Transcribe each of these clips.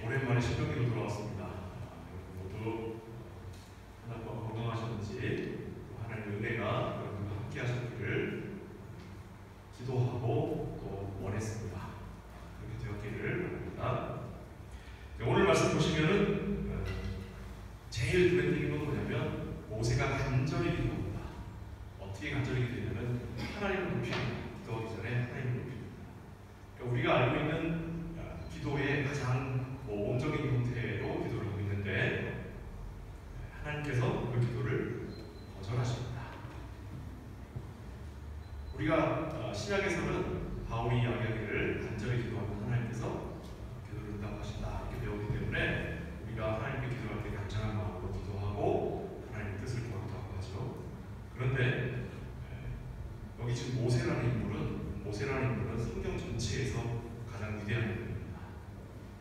오랜만에 신명기로 돌아왔습니다. 모두 하나님과 건강하셨는지 하나님의 은혜가 여러분과 함께 하셨기를 기도하고 또 원했습니다. 그렇게 되었기를 바랍니다. 오늘 말씀 보시면은 제일 눈에 띄는 건 뭐냐면 모세가 간절히 기도합니다. 어떻게 간절히 기도하냐면 하나님을 높이는 기도하기 전에 하나님을 높입니다. 그러니까 우리가 알고 있는 기도의 가장 모범적인 형태로 기도를 하고 있는데 하나님께서 그 기도를 거절하십니다. 우리가 신약에서는 바울이 이야기하기를 간절히 기도하면 하나님께서 기도를 응답하신다 이렇게 배우기 때문에 우리가 하나님께 기도할 때 간절한 마음으로 기도하고 하나님의 뜻을 구하기도 하죠. 그런데 여기 지금 모세라는 인물은 성경 전체에서 가장 위대한 인물입니다.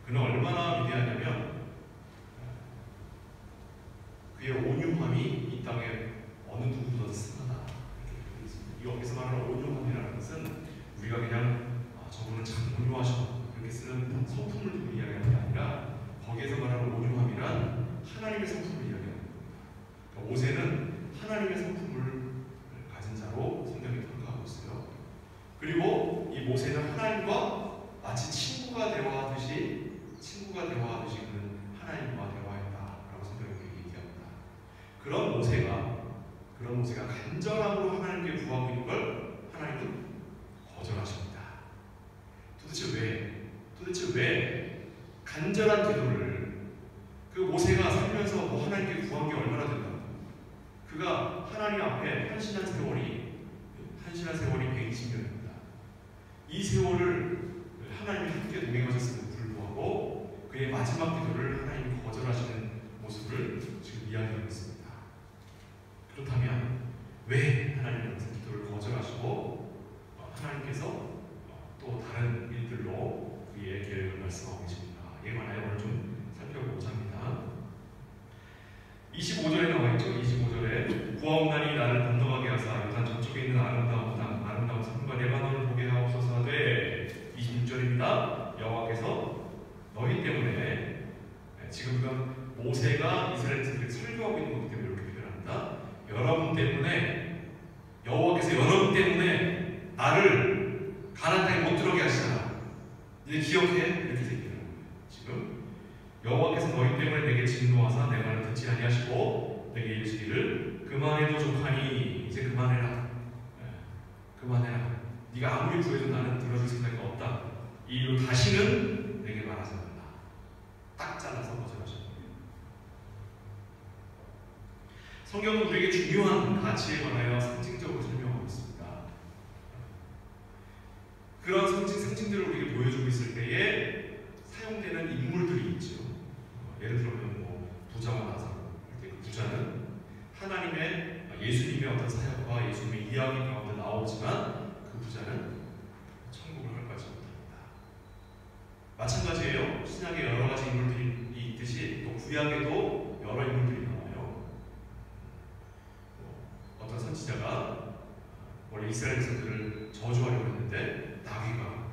그는 얼마나 위대하냐면 그의 온유함이 이 땅에 어느 누구보다도 승하다. 여기서 말하는 온유함이라는 것은 우리가 그냥 저분은 참 온유하셔 그렇게 쓰는 성품을 두고 이야기하는 게 아니라 거기에서 말하는 온유함이란 하나님의 성품을 이야기하는 겁니다. 그러니까 모세는 하나님의 성품을 가진 자로 성경이 평가하고 있어요. 그리고 이 모세는 하나님과 마치 친구가 대화하듯이 그는 하나님과 대화했다라고 성경이 얘기합니다. 그런 모세가 간절함으로 하나님께 구하고 있는 걸 하나님은 거절하십니다. 도대체 왜 간절한 기도를 그 모세가 살면서 하나님께 구한 게 얼마나 된다고? 그가 하나님 앞에 헌신한 세월이 120년입니다. 이 세월을 하나님이 함께 동행하셨음에도 불구하고 그의 마지막 기도를 하나님이 거절하시는 모습을 지금 이야기하고 있습니다. 그렇다면 왜 하나님은 기도를 거절하시고 하나님께서 또 다른 일들로 그의 계획을 말씀하고 계십니까? 이에 관하여 오늘 좀 살펴보고자 합니다. 25절에 나와있죠. 25절에 구하옵나니 나를 건너가게 하사 요단 저쪽에 있는 아름다운 땅 아름다운 산과 레바논을 보게 하옵소서 하되 26절입니다. 여호와께서 너희 때문에 지금 모세가 이스라엘들에게 설교하고 있는 것 때문에 이렇게 표현합니다. 여호와께서 여러분 때문에 나를 가나안 땅에 못 들어오게 하시잖아. 이제 기억해? 이렇게 얘기하는 거예요. 지금 여호와께서 너희 때문에 내게 진노하사 내 말을 듣지 아니하시고 내게 이르시기를 그만해도 족하니 이제 그만해라. 그만해라. 네가 아무리 구해도 나는 들어줄 생각이 없다. 이 일로 다시는 내게 말하지 말라. 딱 잘라서 거절하셨습니다. 성경은 우리에게 중요한 가치에 관하여 상징적으로 설명하고 있습니다. 그런 상징들을 우리에게 보여주고 있을 때에 사용되는 인물들이 있죠. 예를 들면 부자와 나사로. 그 부자는 하나님의 예수님의 어떤 사역과 예수님의 이야기 가운데 나오지만 그 부자는 천국을 할까지 못합니다. 마찬가지예요. 신약에 여러 가지 인물들이 있듯이 또 구약에도 여러 인물들이 나와요. 어떤 선지자가 원래 이스라엘 백성들을 저주하려고 했는데 나귀가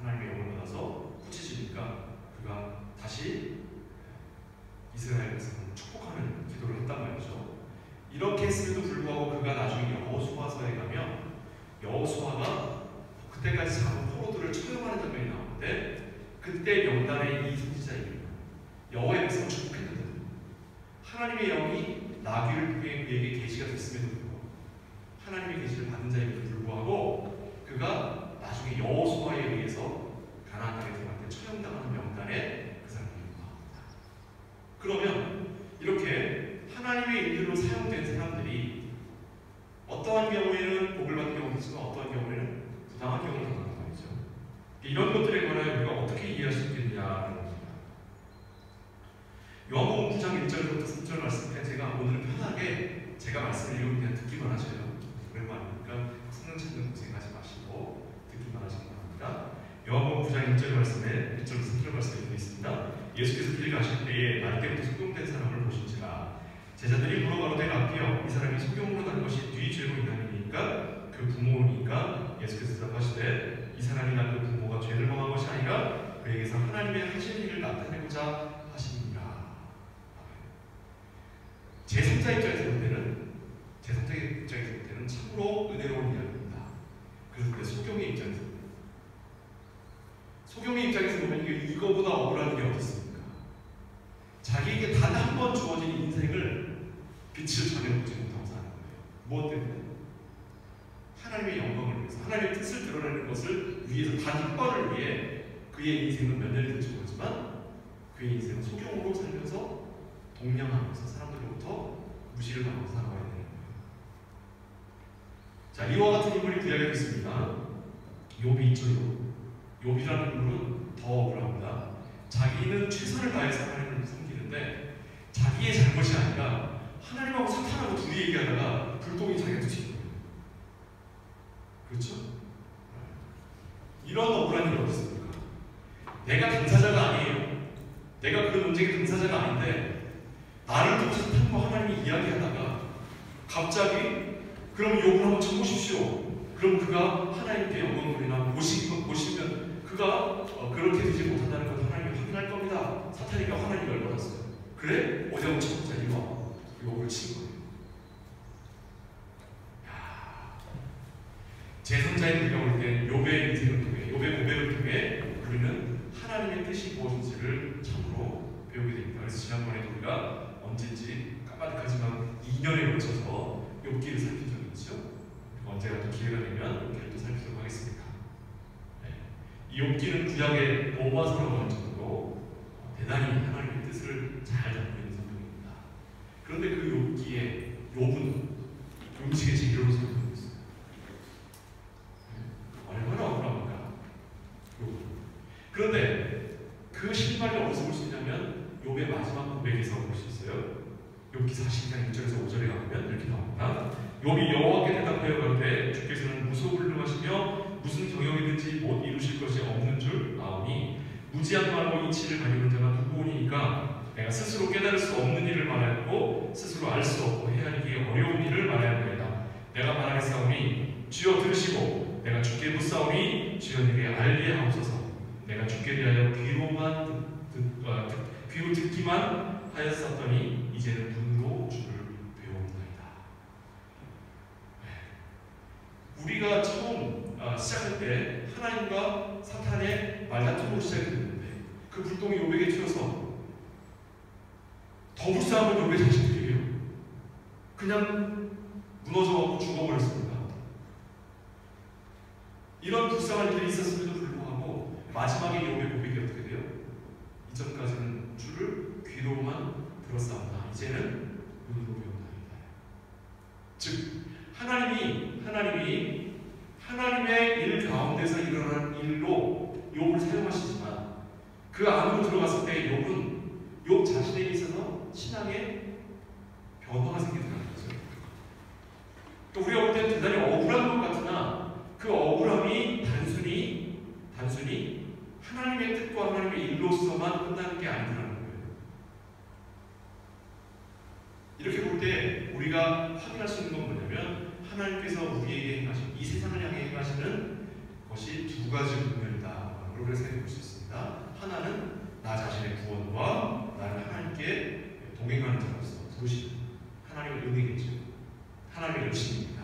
하나님의 영을 받아서 꾸짖으니까 그가 다시 이스라엘 백성을 축복하는 기도를 했단 말이죠. 이렇게 했음에도 불구하고 그가 나중에 여호수아서에 가면 여호수아가 그때까지 잡은 포로들을 처형하는 장면이 나오는데 그때 명단에 이 선지자입니다. 여호와의 백성을 축복했는데 하나님의 영이 나귀를 통해 그에게 계시가 됐음에도 불구하고 하나님의 계시를 받은 자임에도 불구하고 그가 나중에 여호수아에 의해서 가나안 땅에 들어갈 때 처형당하는 명단에 그 사람이 있습니다. 그러면 이렇게 하나님의 일들로 사용된 사람들이 어떠한 경우에는 복을 받는 경우도 있지만 어떠한 경우에는 부당한 경우를 당하는 말이죠. 이런 것들에 관하여 우리가 어떻게 이해할 수 있겠냐는 겁니다. 요한복음 9장 1절부터 3절 말씀 때 제가 오늘 편하게 제가 말씀을 읽으면 그냥 듣기만 하세요. 오랜만이니까 성경 찾는 고생하지 마시고 듣기만 하시기 바랍니다. 요한복음 9장 1절 말씀에 1절부터 3절 말씀에 되어 있습니다. 예수께서 길 가실 때에 날 때부터 소경된 사람을 보신지라 제자들이 물어가로되 라피여 이 사람이 소경으로 난 것이 네 죄로 인함이니까 그 부모니까 예수께서 대답하시되 이 사람이나 그 부모가 죄를 범한 것이 아니라 그에게서 하나님의 하시는 일을 나타내고자 하십니다. 제3자 입장에서 볼 때는 참으로 은혜로운 이야기입니다. 그런데 소경의 입장에서 보면 이거보다 억울한 게 어디 있습니까? 자기에게 단 한 번 주어진 인생을 빛을 전해보지 못하고 사는 거예요. 무엇 때문에? 하나님의 영광을 위해서, 하나님의 뜻을 드러내는 것을 위해서 단 한 번을 위해 그의 인생은 몇 년이 될지 모르지만 그의 인생은 소경으로 살면서 동냥하면서 사람들로부터 무시를 당하고 살아가야 되는 거예요. 자, 이와 같은 인물이 구약에 있습니다. 욥이 있죠. 욥이라는 인물은 더 억울합니다. 자기는 최선을 다해서 하나님을 섬기는데 자기의 잘못이 아니라 하나님하고 사탄하고 둘이 얘기하다가 불똥이 자기한테 튀는 거예요. 그렇죠? 이런 억울한 일이 어디 있습니까? 내가 당사자가 아니에요. 내가 그 논쟁의 당사자가 아닌데 나를 두고 사탄과 하나님이 이야기하다가 갑자기 그럼 욥을 한번 쳐보십시오. 그럼 그가 하나님께 영광을 보시면 그가 그렇게 되지 못한다는 걸 하나님이 확인할 겁니다. 사탄이가 하나님이 열받았어요. 그래? 어디 한번 쳐보자. 이리 와. 욥을 친 거예요. 제3자의 우리가 볼 때 욥의 인생을 통해, 욥의 고백을 통해 우리는 하나님의 뜻이 무엇인지를 참으로 배우게 됩니다. 그래서 지난번에 우리가 언제인지 까마득하지만 2년에 걸쳐서 욥기를 살핀 적이 있죠. 언제가 또 기회가 되면 욥기를 또 살피도록 하겠습니다. 이 욥기는 구약의 로마서라고 하는 정도로 대단히 하나님의 뜻을 잘 담고 있는 성경입니다. 그런데 그 욥기에 욥은 음식의 재료로 사용하고 있어요. 얼마나 억울합니까? 그런데 그 실마리 어디서 볼 수 있냐면 욥의 마지막 고백에서 볼 수 있어요. 욥기 42장 1절에서 5절에 가면 이렇게 나옵니다. 욥이 여호와께 대답하여 가로되 주께서는 무소불능하시며 무슨 경영이든지 못 이루실 것이 없는 줄 아오니 무지한 말로 이치를 가리는 자가 누구오니까 내가 스스로 깨달을 수 없는 일을 말하였고 스스로 알 수 없고 헤아리기 어려운 일을 말하였노이다. 내가 말하겠사오니 주여 들으시고 내가 주께 묻사오니 주여 내게 알게 하옵소서. 내가 주께 대하여 귀로 듣기만 하였었더니 이제는 눈으로 주를 배워옵나이다. 우리가 처음 시작할 때 하나님과 사탄의 말다툼으로 시작했는데 그 불똥이 욥에게 튀어서 더 불쌍한 건 욥의 자식들이에요. 그냥 무너져가고 죽어버렸습니다. 이런 불쌍한 일이 있었음에도 불구하고 마지막에 욥의 고백이 어떻게 돼요? 이전까지는 주를 귀로만 들었사옵나 이제는 눈으로 배운다입니다. 즉 하나님의 일 가운데서 일어난 일로 욥을 사용하시지만 그 안으로 들어갔을 때 욥 자신에게 있어서 신앙의 변화가 생긴다는 거죠. 또 우리가 볼 때 대단히 억울한 것 같으나 그 억울함이 단순히 하나님의 뜻과 하나님의 일로서만 끝나는 게 아니라는 거예요. 이렇게 볼 때 우리가 확인할 수 있는 건 뭐냐면 하나님께서 우리에게 행하신 이 세상을 향해 행하시는 것이 두 가지 부분이다. 그렇게 생각해 볼 수 있습니다. 하나는 나 자신의 구원과 나를 하나님께 동행하는 자로서 부르시는 하나님의 은혜겠죠. 하나님의 열심입니다.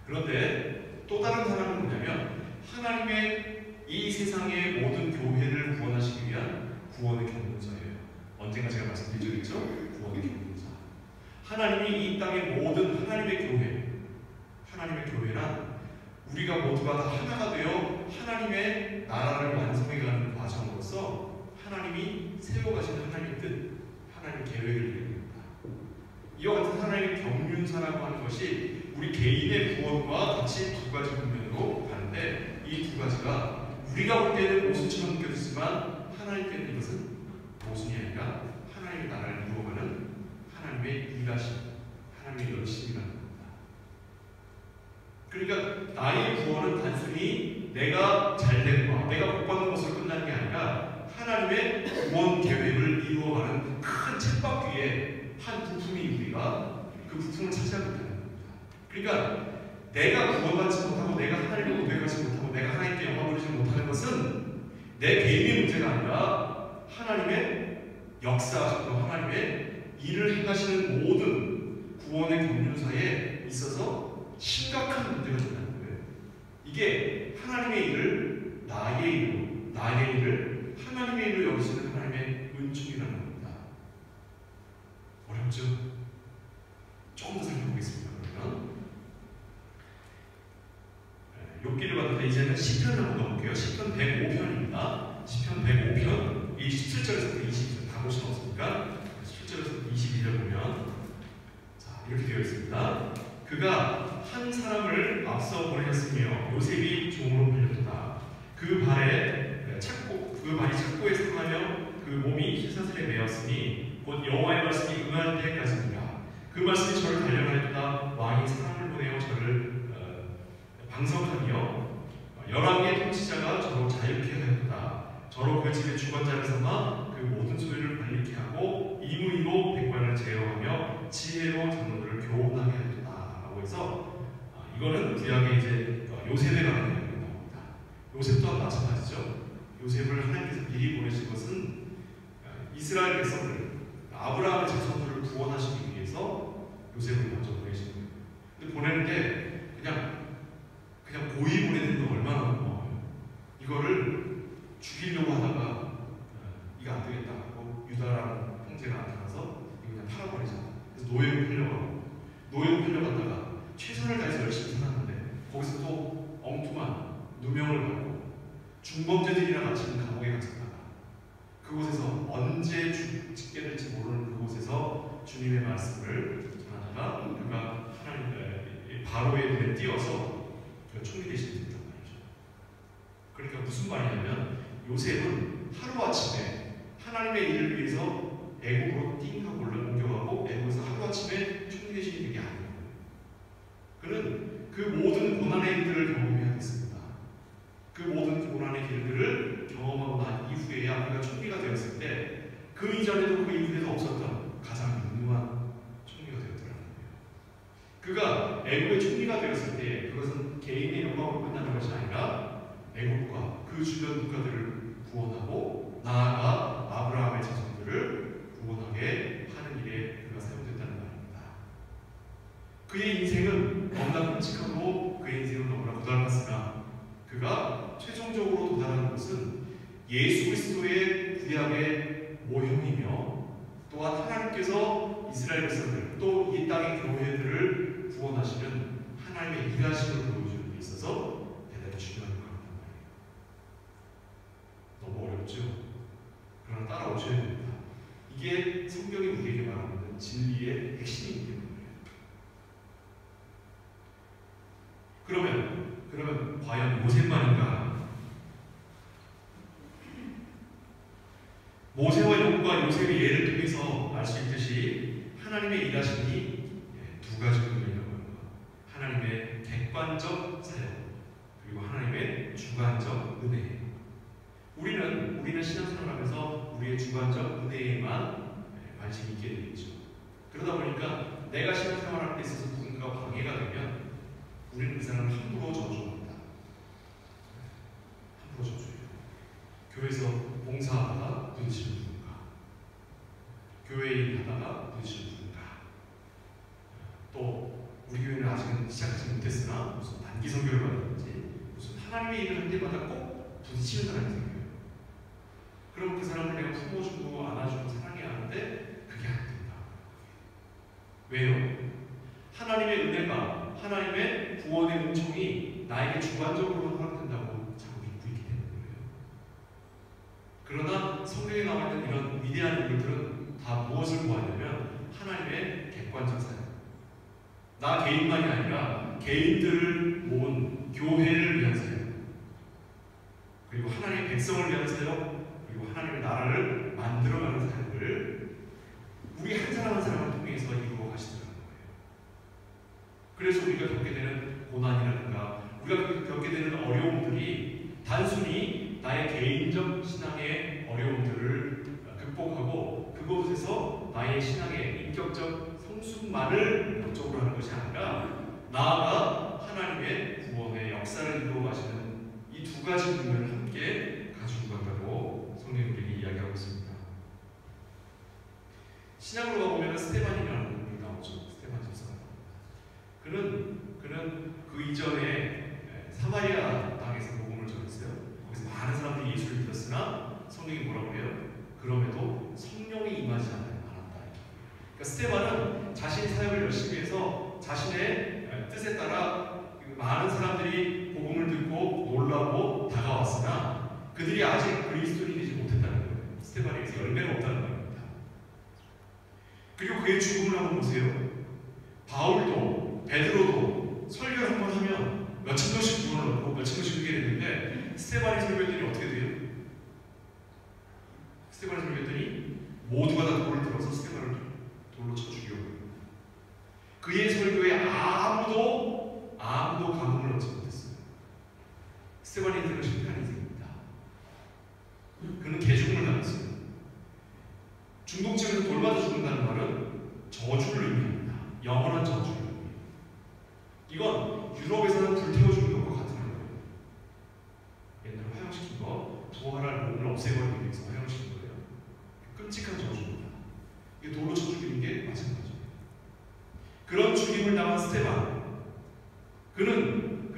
그런데 또 다른 하나는 뭐냐면 하나님의 이 세상의 모든 교회를 구원하시기 위한 구원의 경륜자예요. 언젠가 제가 말씀드리죠. 구원의 경륜자. 하나님이 이 땅의 모든 하나님의 교회란 우리가 모두가 다 하나가 되어 하나님의 나라를 완성해가는 과정으로서 하나님이 세워가신 하나님의 뜻, 하나님의 계획을 이루입니다. 이와 같은 하나님의 경륜사라고 하는 것이 우리 개인의 구원과 같이 두 가지 분면으로 가는데 이 두 가지가 우리가 볼 때는 모순처럼 느껴지지만 하나님께는 이것은 모순이 아니라 하나님의 나라를 이루어가는 하나님의 일하심, 하나님의 열심이라는 겁니다. 그러니까 나의 구원은 단순히 내가 잘됨과 내가 복받는 것으로 끝나는 게 아니라 하나님의 구원 계획을 이루어가는 큰 쳇바퀴에 한 부품이 우리가 그 부품을 차지하고 있다는 겁니다. 그러니까 내가 구원받지 못하고 내가 하나님을 고백하지 못하고 내가 하나님께 영광 돌리지 못하는 것은 내 개인의 문제가 아니라 하나님의 역사하시고 하나님의 일을 행하시는 모든 구원의 경륜사에 있어서 심각한 문제가 된다는 거예요. 이게 하나님의 일을 나의 일로, 나의 일을 하나님의 일로 여기시는 하나님의 은총이라는 겁니다. 어렵죠? 조금 더 살펴보겠습니다. 그러면 욥기를 봤는데 이제는 시편을 한번 볼게요. 시편 105편입니다. 시편 105편 이 17절에서 22절 다 보시면 없습니까? 17절에서 22절 보면 자, 이렇게 되어 있습니다. 그가 한 사람을 앞서 보내셨으며 요셉이 종으로 팔렸다. 그 발이 착고에 상하며 그 몸이 쇠사슬에 매었으니 곧 여호와의 말씀이 응할 때까지니라. 그 말씀이 저를 단련하였다. 왕이 사람을 보내어 저를 방석하며 11개의 통치자가 저로 자유케 하였다. 저로 그 집의 주관자를 삼아 그 모든 소유를 관리케 하고 이무이로 백관을 제어하며 지혜로 장로들을 교훈하게 하였다. 라고 해서 이거는 구약에 이제 요셉에 관한 이야기가 나옵니다. 요셉 또한 마찬가지죠. 요셉을 하나님께서 미리 보내신 것은 이스라엘 백성들, 아브라함의 자손들을 구원하시기 위해서 요셉을 먼저 보내신 거예요. 근데 보내는데 그냥 고이 보내는 거 얼마나 고마워요. 이거를 죽이려고 하다가 이거 안 되겠다 하고 유다라는 형제가 나타나서 이거 그냥 팔아버리자. 그래서 노예로 팔려갔다가 최선을 다해서 열심히 살았는데 거기서 또 엉뚱한 누명을 받고 중범죄들이랑 같이 감옥에 갇혔다가 그곳에서 언제 죽게 될지 모르는 그곳에서 주님의 말씀을 전하다가 그가 하나님 바로의 눈에 띄어서 총리 대신이 됐단 말이죠. 그러니까 무슨 말이냐면 요셉은 하루아침에 하나님의 일을 위해서 애국으로 띵 하고 옮겨가고 애국에서 하루아침에 총리 대신이 된 게 아니에요. 그는 그 모든 고난의 일들을 경험해야 됐습니다. 그 모든 고난의 길들을 경험하고 난 이후에야 그가 총리가 되었을 때 그 이전에도 그 이후에도 없었던 가장 유능한 총리가 되었더라는 거예요. 그가 애국의 총리가 되었을 때 그것은 개인의 영광으로 끝나는 것이 아니라 애국과 그 주변 국가들을 구원하고 나아가 아브라함의 자손들을 구원하게 하는 일에 그가 사용됐다는 말입니다. 그의 인생은 너무나 끔찍하고 그의 인생은 너무나 고달팠으나 그가 최종적으로 도달하는 것은 예수 그리스도의 구약의 모형이며 또한 하나님께서 이스라엘 백성들 또 이 땅의 교회들을 구원하시는 하나님의 일하심을 보여주는 데 있어서 대단히 중요한 역할을 한단 말이에요. 너무 어렵죠? 그러나 따라오셔야 됩니다. 이게 성경이 우리에게 말하는 진리의 핵심이기 때문이에요. 그러면 과연 모세만인가? 모세와 욥과 요셉의 예를 통해서 알 수 있듯이 하나님의 일하심이 두 가지 부분이라고 합니다. 하나님의 객관적 사역 그리고 하나님의 주관적 은혜. 우리는 신앙생활하면서 우리의 주관적 은혜에만 관심이 있게 되겠죠. 그러다 보니까 내가 신앙생활할 때 있어서 누군가 방해가 되면 우리는 그 사람을 함부로 저주합니다. 함부로 저주해요. 교회에서 봉사하다가 부딪히는 누군가, 교회에 하다가 부딪히는 누군가, 또 우리 교회는 아직은 시작하지 못했으나 무슨 단기 선교를 받든지 무슨 하나님의 일을 할 때마다 꼭 부딪히는 사람이 생겨요. 그럼 그 사람을 내가 품어주고 안아주고 사랑해야 하는데 그게 안 된다. 왜요? 하나님의 은혜가 하나님의 구원의 은총이 나에게 주관적으로 허락된다고 자꾸 믿고 있기 때문이에요. 그러나 성경에 나와 있는 이런 위대한 일들은 다 무엇을 보았냐면 하나님의 객관적 사역. 나 개인만이 아니라 개인들을 모은 교회를 위한 사역, 그리고 하나님의 백성을 위한 사역, 그리고 하나님의 나라를 만들어가는 사역을 우리 한 사람 한 사람을 통해서 이루어 가시더라고요. 그래서 우리가 겪게 되는 고난이라든가 우리가 겪게 되는 어려움들이 단순히 나의 개인적 신앙의 어려움들을 극복하고 그곳에서 나의 신앙의 인격적 성숙만을 목적으로 하는 것이 아니라 나아가 하나님의 구원의 역사를 이루어 가시는 이 두 가지 부분을 함께 가지고 간다는 그들이 아직 그리스도인이 되지 못했다는 거예요. 스테반에게서 열매가 없다는 말입니다. 그리고 그의 죽음을 한번 보세요. 바울도 베드로도 설교를 한번 하면 몇천 명씩 구원을 얻고 몇천 명씩 죽게 되는데 스테반이 설교했더니 어떻게 돼요? 스테반이 설교했더니 모두가 다 돌을 들어서 스테반을 돌로 쳐 죽여버려요. 그의 설교에 아무도 감흥을 얻지 못했어요. 스테반의 인생은 실패한 인생입니다. 그는 개죽음을 당했어요. 중동집에서 돌맞아 죽는다는 말은 저주를 의미합니다. 영원한 저주를 의미해요. 이건 유럽에서는 불태워 죽는 것과 같은 거예요. 옛날에 화형시킨 거, 부활할 몸을 없애버리기 위해서 화형시킨 거예요. 끔찍한 저주입니다. 이게 돌로 쳐 죽이는 게 마찬가지예요. 그런 죽임을 당한 스테반, 그는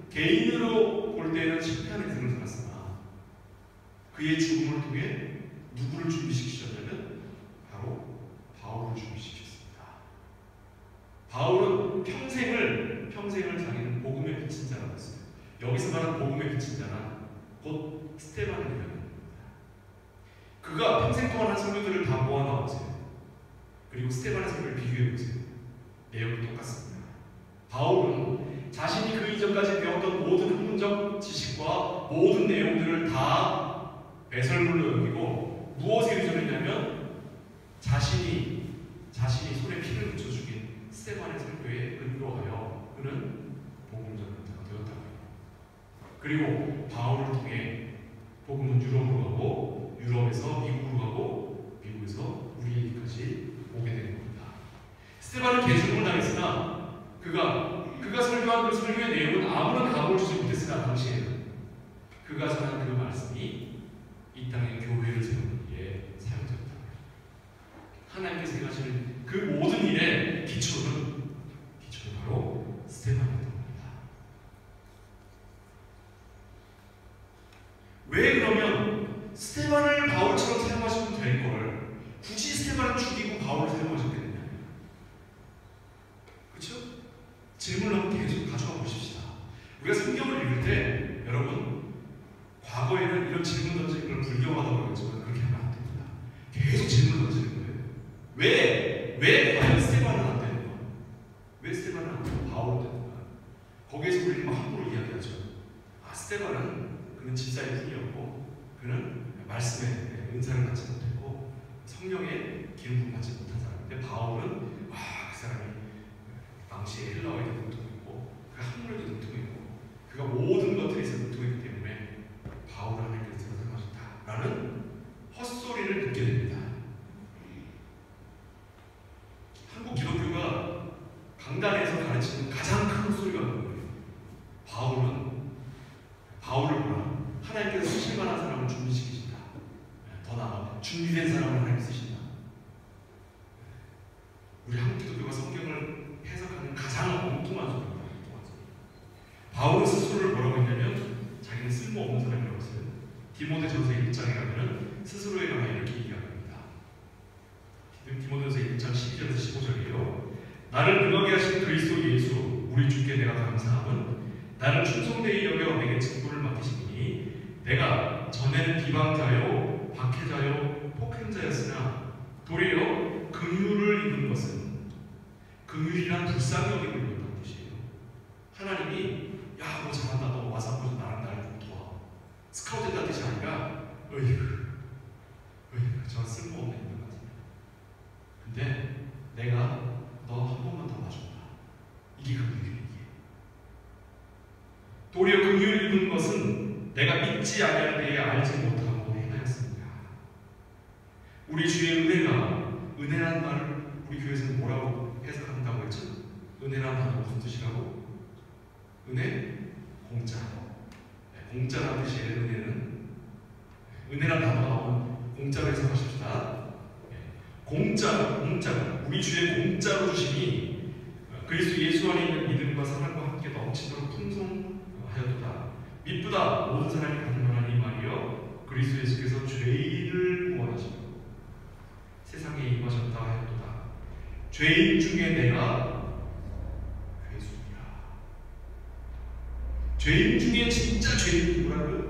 개인으로 볼 때는 실패한 인생을 살았으나 그의 죽음을 통해 누구를 준비시키셨냐면 바로 바울을 준비시켰습니다. 바울은 평생을 자기는 복음의 빛인 자라고 했어요. 여기서 말하는 복음의 빛인 자는 곧 스테반을 얘기합니다. 그가 평생 동안 한 설교들을 다 모아놓으세요. 그리고 스테반의 설교를 비교해보세요. 내용이 똑같습니다. 바울은 자신이 그 이전까지 배웠던 모든 학문적 지식과 모든 내용들을 다 배설물로 여기고 무엇에 의존했냐면 자신이 손에 피를 묻혀 죽인 스테반의 설교에 근거하여 그는 복음 전도자가 되었다고 해요. 그리고 바울을 통해 복음은 유럽으로 가고 유럽에서 미국으로 가고 미국에서 우리에게까지 오게 되는 겁니다. 스테반은 개죽음을 당했으나 그가 설교한 그 설교의 내용은 아무런 답을 주지 못했으나 당시에는 그가 전한 그 말씀이 이 땅에 교회를 세우는 일에 사용되었다. 하나님께서 행하시는 그 모든 일의 기초는 바로 스테반이었던 겁니다. 왜 그러면 스테반을 바울처럼 사용하시면 될 걸 굳이 스테반을 죽이고 바울을 사용하셨겠느냐? 그렇죠? 질문을 한번 계속 가져가 보십시다. 우리가 성경을 읽을 때 여러분 과거에는 이런 질문 던지는 걸 불경하다고 그랬지만 그렇게 하면 안 됩니다. 계속 질문 던지는 거예요. 왜 과연 스테반은 안 되는가? 왜 스테반은 안 되고 바울은 되는가? 거기에서 우리는 막 함부로 이야기하죠. 스테반은 그는 집사의 분이었고 그는 말씀에 은사를 받지 못했고 성령의 기름 받지 못한 사람인데 바울은 그 사람이 당시에 헬라어에도 능통했고 그 학문에도 능통했고 그가 모든 것들에 있어서 능통했기 때문에 바울을 하나님께서 사용하셨다라는 헛소리를 듣게 됩니다. 한국 기독교가 강단에서 가르치는 가장 큰 헛소리가 뭐예요? 바울을 보라. 하나님께서 쓰실 만한 사람을 준비시키신다. 더 나아 준비된 사람을 하나님 쓰신다. 우리 한국 기독교가 성경을 해석하는 가장 엉뚱한 소리입니다. 바울은 스스로를 뭐라고 했냐면 자기는 쓸모없는 사람이라고 했어요. 디모데전서 1장에 가면 스스로에 관하여 이렇게 얘기합니다. 디모데전서 1장 12절에서 15절이에요. 나를 능하게 하신 그리스도 예수 우리 주께 내가 감사함은 나를 충성되이 여겨 내게 직분을 맡기시니 내가 전에는 비방자요 박해자요 폭행자였으나 도리어 긍휼을 입은 것은 긍휼이란 불쌍히 여기고 있다는 뜻이에요. 하나님이 너 잘한다, 너 와서 한번 나랑 좀 도와. 스카우트 했다는 뜻이 아니라 저 쓸모없는 인간 같은 근데 내가 너 한 번만 더 봐준다. 이게 긍휼이에요. 도리어 긍휼을 입은 것은 내가 믿지 아니할 때에 알지 못하고 행하였습니다. 우리 주의 은혜라는 말을 우리 교회에서는 뭐라고 해석한다고 했죠? 은혜라는 단어가 무슨 뜻이라고? 은혜? 공짜. 공짜라는 뜻이에요. 은혜라는 단어가 나오면 공짜로 해석하십시다. 공짜. 우리 주의 공짜로 주심이 그리스도 예수 안에 있는 믿음과 사랑과 함께 넘치도록 풍성하였도다. 미쁘다. 모든 사람이 받을 만한 이 말이여 그리스도 예수께서 죄인을 구원하시고 세상에 임하셨다 하였도다. 죄인 중에 내가 죄수니라. 죄인 중에 진짜 죄인이 누구라고요?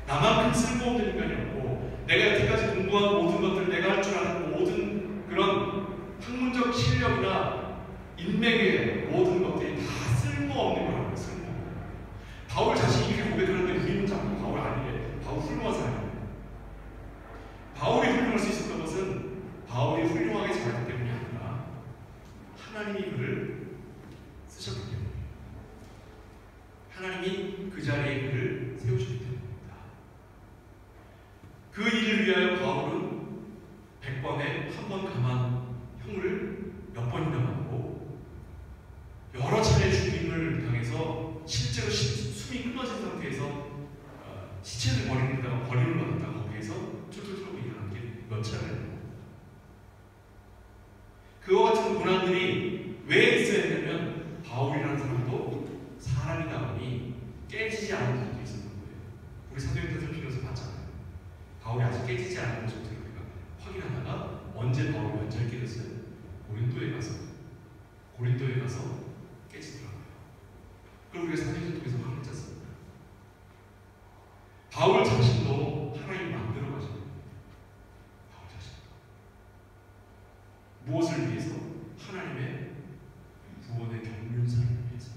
나만큼 쓸모없는 인간이었고 내가 여태까지 공부한 모든 것들, 내가 할 줄 아는 모든 그런 학문적 실력이나 인맥의 모든 것들이 다 쓸모없는 거라고요. 쓸모없는. 바울 자신이 이렇게 고백하는데 우리는 자꾸 바울 아니래. 바울 훌륭한 사람이에요. 바울이 훌륭할 수 있었던 것은 바울이 훌륭하게 잘했기 때문이 아니라 하나님이 그를 쓰셨기 때문이에요. 하나님이 그 자리에 그를 세우셨기 때문입니다. 그 일을 위하여 바울은 백번에 한 번 감한 형을 몇 번이나 받고 여러 차례 죽임을 당해서 실제로 숨이 끊어진 상태에서 시체를 버리다가 버림을 받았다가 거기에서 툴툴 털고 일어난 게 몇 차례예요. 그와 같은 고난들이 왜 있어야 되냐면 바울이라는 사람도 사람이다 보니 깨지지 않은 것도 있었던 거예요. 우리 사도행전을 필요해서 봤잖아요. 바울이 아직 깨지지 않은 것을 우리가 확인하다가 언제 바울이 완전히 깨졌어요? 고린도에 가서 깨지더라고요. 그럼 우리가 사도행전 통해서 확인했지 않습니까? 바울 자신도 하나님 만들어 가신 겁니다. 바울 자신. 무엇을 위해서? 하나님의 구원의 경륜사를 위해서.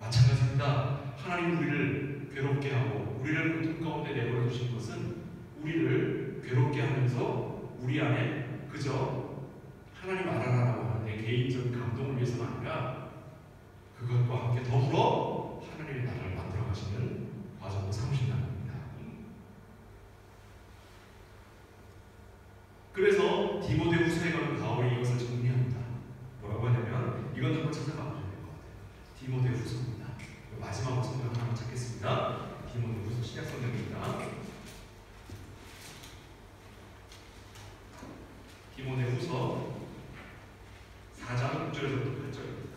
마찬가지입니다. 하나님 우리를 괴롭게 하고 우리를 고통 가운데 내버려 두신 것은 우리를 괴롭게 하면서 우리 안에 그저 하나님 알아라라고 하는 내 개인적인 감동을 위해서가 아니라 그것과 함께 더불어 하나님의 나라를 만들어 가시는 과정으로 삼으신다는 겁니다. 그래서 디모데후서에 가면 바울이 이것을 정리합니다. 뭐라고 하냐면 이건 한번 찾아봐 보셔야 될 것 같아요. 디모데후서입니다. 마지막으로 성경 하나 찾겠습니다. 디모데후서 신약 성경입니다. 디모데후서 4장 6절에서부터 8절입니다.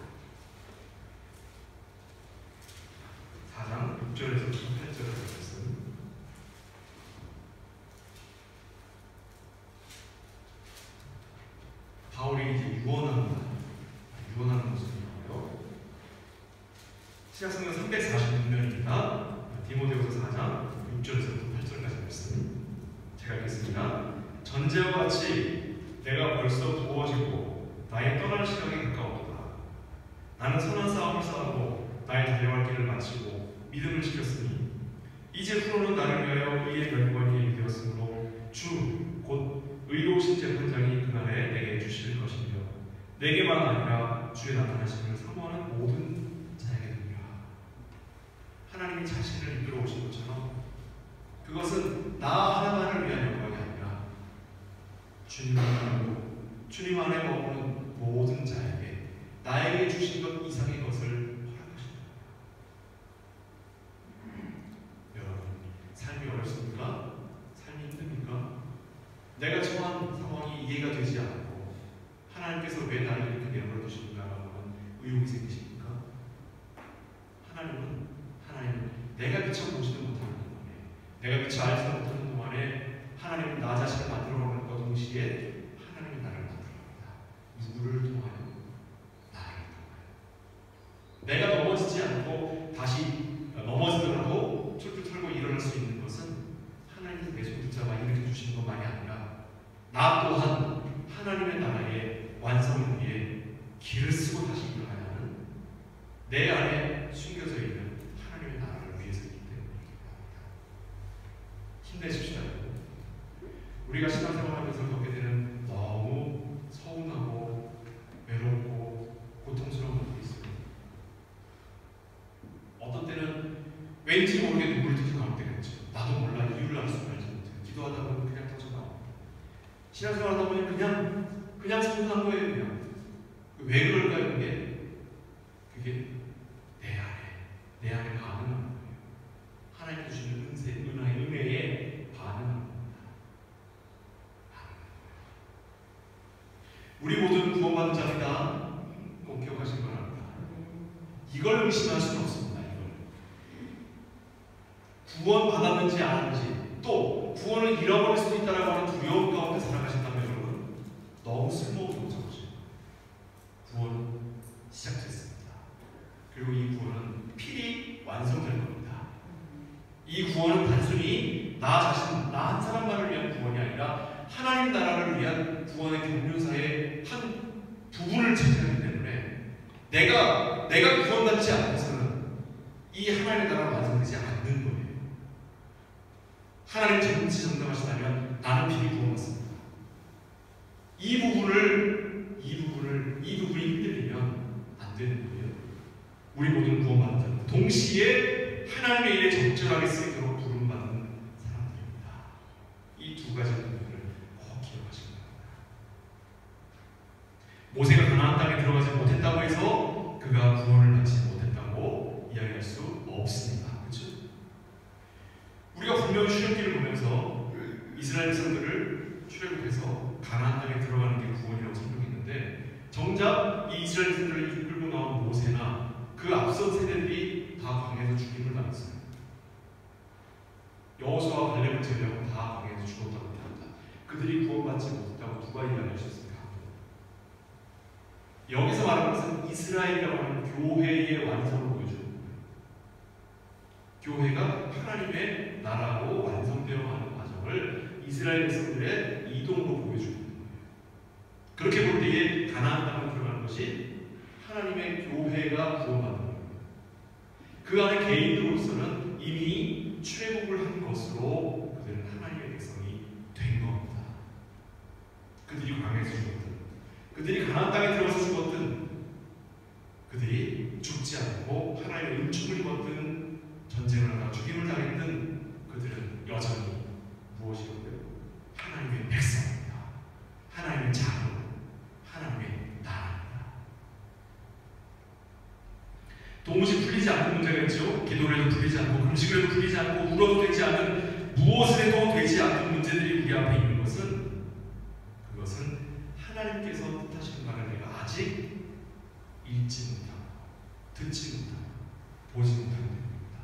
4장 6절에서부터 8절의 말씀. 바울이 이제 유언하는 모습이 나와요. 신약성경 346면입니다. 디모데후서 4장 6절에서부터 8절까지 말씀 제가 읽겠습니다. 전제와 같이 내가 벌써 부어지고 나의 떠날 시간이 가까웠도다. 나는 선한 싸움을 싸우고 나의 달려갈 길을 마치고 믿음을 지켰으니 이제 후로는 나를 위하여 의의 면권이 예비되었으므로 주 곧 의로우신 재판장이 그날에 내게 주실 것이며 내게만 아니라 주의 나타나심을 사모하는 모든 자에게 됩니다. 하나님이 자신을 이끌어 오신 것처럼 그것은 나 하나만을 위한 영광이 아니라 주님 안에 머무는 모든 자에게 나에게 주신 것 이상의 것을 허락하십니다. 여러분, 삶이 어렵습니까? 삶이 힘듭니까? 내가 처한 상황이 이해가 되지 않고 하나님께서 왜 나를 이렇게 내버려 두시는가라고 하는 의혹이 생기십니까? 하나님은 내가 미처 보지도 못하는 동안에, 내가 미처 알지도 못하는 동안에 하나님은 나 자신을 만들어가는 것과 동시에 하나님이 나를 만들어갑니다. 누구를 통하여? 나를 통하여. 내가 넘어지지 않고 다시 넘어지더라도 툴툴 털고 일어날 수 있는 것은 하나님이 내 손 붙잡아 일으켜 주시는 것만이 아니라 나 또한 하나님의 나라의 완성을 위해 길을 쓰고 다시 일어나야 하는 내 안에 숨겨져 있는 하나님의 나라를 위해서이기 때문입니다. 힘내십시오. 우리가 신앙생활하면서 겪게 되는 너무 서운하고 외롭고 고통스러운 것들이 있어요. 어떤 때는 왠지 모르게 눈물이 툭툭 나올 때가 있죠. 나도 몰라 이유를 알지 못해요. 기도하다 보면 그냥 터져 나옵니다. 신앙생활 하다 보면 그냥 서운한 거예요. 그냥. 왜 그럴까요? 그게 내 안에 반응하는 거예요. 하나님 주시는 은혜에 반응하는 겁니다. 우리 모두는 구원받은 자입니다. 꼭 기억하시기 바랍니다. 이걸 의심할 수는 없습니다. 구원받았는지 아닌지 또 구원을 잃어버릴 수도 있다라고 하는 두려움 가운데 살아가신다면 여러분 너무 쓸모없는 거죠. 구원은 시작됐습니다. 그리고 이 구원은 필히 완성될 겁니다. 이 구원은 단순히 나 자신, 나 한 사람만을 위한 구원이 아니라 하나님 나라를 위한 구원의 경륜사의 한 부분을 차지하기 때문에 내가 구원받지 않고서는 이 하나님의 나라가 완성되지 않는 거예요. 하나님 전지전능하시다면 나는 비리 구원받습니다. 이 부분이 흔들리면 안 되는 거예요. 우리 모두는 구원받는 동시에 하나님의 일에 적절하게 쓰이도록 부름받는 사람들입니다. 이 두 가지 부분을 꼭 기억하시기 바랍니다. 모세가 가나안 땅에 들어가지 못했다고 해서 그가 구원을 받지 못했다고 이야기할 수 없습니다. 그렇죠? 우리가 분명히 출애굽기를 보면서 이스라엘 백성들을 출애굽해서 가나안 땅에 들어가는 게 구원이라고 설명했는데 정작 이 이스라엘 백성들을 이끌고 나온 모세나 그 앞선 세대들이 다 광야에서 죽임을 당했어요. 여호수아와 갈렙을 제외하고 다 광야에서 죽었다고 합니다. 그들이 구원받지 못했다고 누가 이야기하셨습니까? 여기서 말하는 것은 이스라엘이라고 하는 교회의 완성을 보여주는 거예요. 교회가 하나님의 나라로 완성되어 가는 과정을 이스라엘 백성들의 이동으로 보여주는 거예요. 그렇게 볼 때에 가나안 땅으로 들어가는 것이 하나님의 교회가 구원받는 거예요. 그 안에 개인으로서는 이미 출애굽을 한 것으로 그들은 하나님의 백성이 된 겁니다. 그들이 광야에서 죽었든 그들이 가나안 땅에 들어가서 죽었든 그들이 죽지 않고 하나님의 은총을 입었든 전쟁을 하다 죽임을 당했든 그들은 여전히 무엇이었고요? 하나님의 백성입니다. 하나님의 자녀, 하나님의 나라입니다. 도무지 풀리지 않는 문제가 있죠. 기도를 해도 풀리지 않고 금식을 해도 풀리지 않고 울어도 되지 않는 무엇을 해도 되지 않는 문제들이 우리 앞에 있는 것은 그것은 하나님께서 뜻하시는 바를 내가 아직 읽지 못하고 듣지 못하고 보지 못하는 것입니다.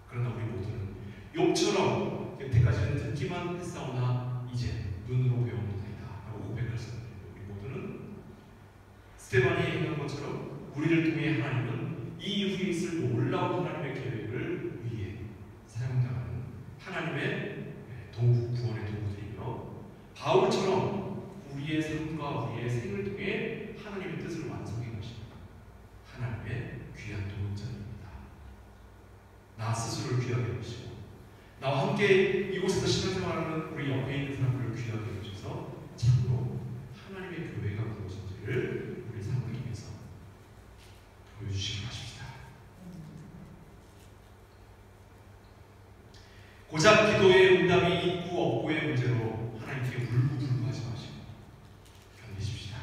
그러나 우리 모두는 욥처럼 여태까지는 듣기만 했사오나 이제 눈으로 배워보나이다 라고 고백할 수 있는 우리 모두는 스데반이 얘기한 것처럼 우리를 통해 하나님은 이 이후에 있을 놀라운 하나님의 계획을 위해 사용당하는 하나님의 도구, 구원의 도구들이며 바울처럼 우리의 삶과 우리의 생을 통해 하나님의 뜻을 완성해 가십니다. 하나님의 귀한 도구자입니다. 나 스스로를 귀하게 하시고 나와 함께 이곳에서 신앙생활하는 우리 옆에 있는 사람들을 귀하게 해주셔서 참으로 하나님의 교회가 무엇인지를 우리 삶을 통해서 보여주시기 바랍니다. 고작 기도의 응답이 있고 없고의 문제로 하나님께 울고불고하지 마시고 견디십시다.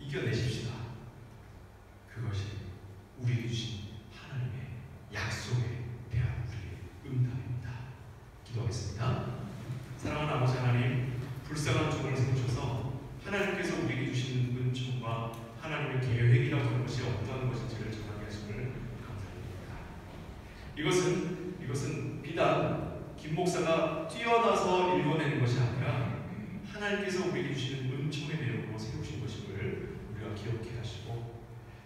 이겨내십시다. 그것이 우리에게 주신 하나님의 약속에 대한 우리의 응답입니다. 기도하겠습니다. 사랑하는 아버지 하나님, 불쌍한 종을 세우셔서 하나님께서 우리에게 주신 은총과 하나님의 계획이라고 하는 것이 어떠한 것인지를 정하게 하심을 감사드립니다. 이것은 비단 김 목사가 뛰어나서 읽어내는 것이 아니라 하나님께서 우리에게 주시는 은총의 내용으로 세우신 것임을 우리가 기억해 하시고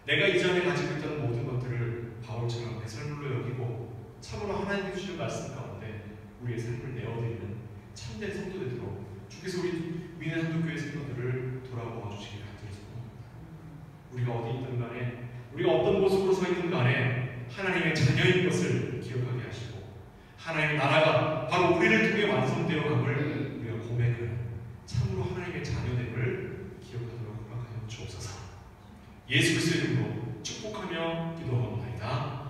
내가 이전에 가지고 있던 모든 것들을 바울처럼 배설물로 여기고 참으로 하나님께 주시는 말씀 가운데 우리의 삶을 내어드리는 참된 성도 되도록 주께서 우리 위내 한독교회 성도들을 돌아보아 주시기 간절히 소원합니다. 우리가 어디 있든 간에 우리가 어떤 모습으로 서 있든 간에 하나님의 자녀인 것을 기억하게 하시고 하나님의 나라가 바로 우리를 통해 완성되어 감을 우리가 고백하는 참으로 하나님의 자녀됨을 기억하도록 허락하여 주옵소서. 예수 그리스도의 이름으로 축복하며 기도하옵나이다.